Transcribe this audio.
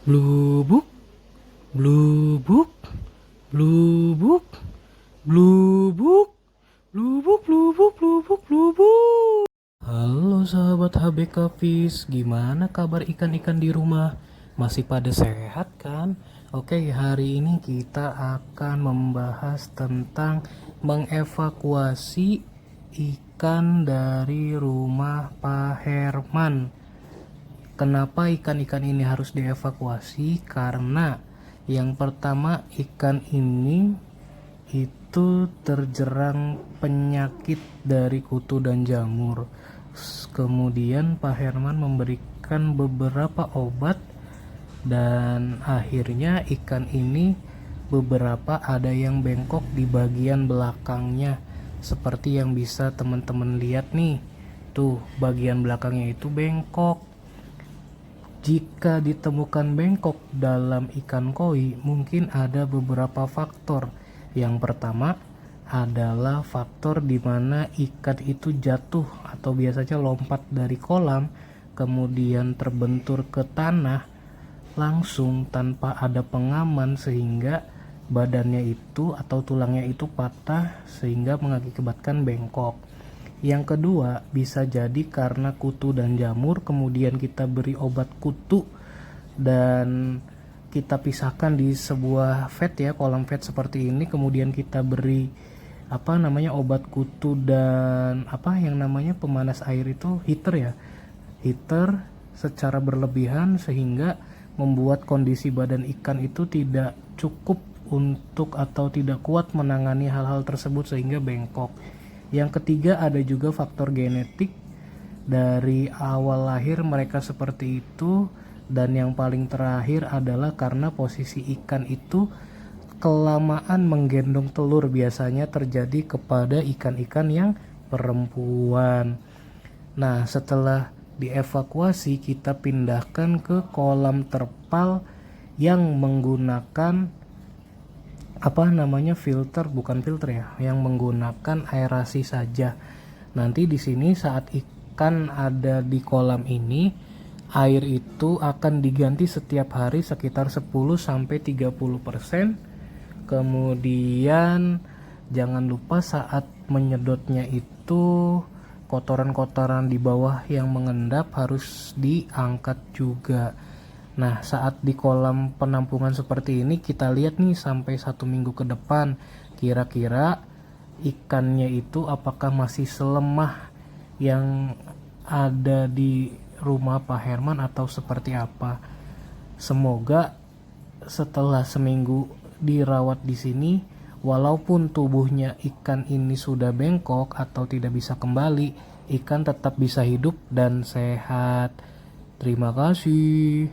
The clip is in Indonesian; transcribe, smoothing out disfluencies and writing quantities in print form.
Blubuk, blubuk, blubuk, blubuk, blubuk, blubuk, blubuk, blubuk. Halo sahabat HBK Fish, gimana kabar ikan-ikan di rumah? Masih pada sehat kan? Oke, hari ini kita akan membahas tentang mengevakuasi ikan dari rumah Pak Herman. Kenapa ikan-ikan ini harus dievakuasi? Karena yang pertama, ikan ini itu terjerang penyakit dari kutu dan jamur. Kemudian Pak Herman memberikan beberapa obat dan akhirnya ikan ini beberapa ada yang bengkok di bagian belakangnya, seperti yang bisa teman-teman lihat nih. Tuh, bagian belakangnya itu bengkok. Jika ditemukan bengkok dalam ikan koi, mungkin ada beberapa faktor. Yang pertama adalah faktor di mana ikan itu jatuh atau biasanya lompat dari kolam, kemudian terbentur ke tanah langsung tanpa ada pengaman, sehingga badannya itu atau tulangnya itu patah sehingga mengakibatkan bengkok. Yang kedua, bisa jadi karena kutu dan jamur, kemudian kita beri obat kutu dan kita pisahkan di sebuah vat ya, kolam vat seperti ini, kemudian kita beri obat kutu dan pemanas air itu heater ya. Heater secara berlebihan sehingga membuat kondisi badan ikan itu tidak cukup untuk atau tidak kuat menangani hal-hal tersebut sehingga bengkok. Yang ketiga, ada juga faktor genetik. Dari awal lahir mereka seperti itu. Dan yang paling terakhir adalah karena posisi ikan itu kelamaan menggendong telur, biasanya terjadi kepada ikan-ikan yang perempuan. Nah, setelah dievakuasi, kita pindahkan ke kolam terpal yang menggunakan yang menggunakan aerasi saja. Nanti di sini saat ikan ada di kolam ini, air itu akan diganti setiap hari sekitar 10-30%. Kemudian jangan lupa saat menyedotnya itu kotoran-kotoran di bawah yang mengendap harus diangkat juga. Nah, saat di kolam penampungan seperti ini, kita lihat nih sampai 1 minggu ke depan, kira-kira ikannya itu apakah masih selemah yang ada di rumah Pak Herman atau seperti apa. Semoga setelah seminggu dirawat di sini, walaupun tubuhnya ikan ini sudah bengkok atau tidak bisa kembali, ikan tetap bisa hidup dan sehat. Terima kasih.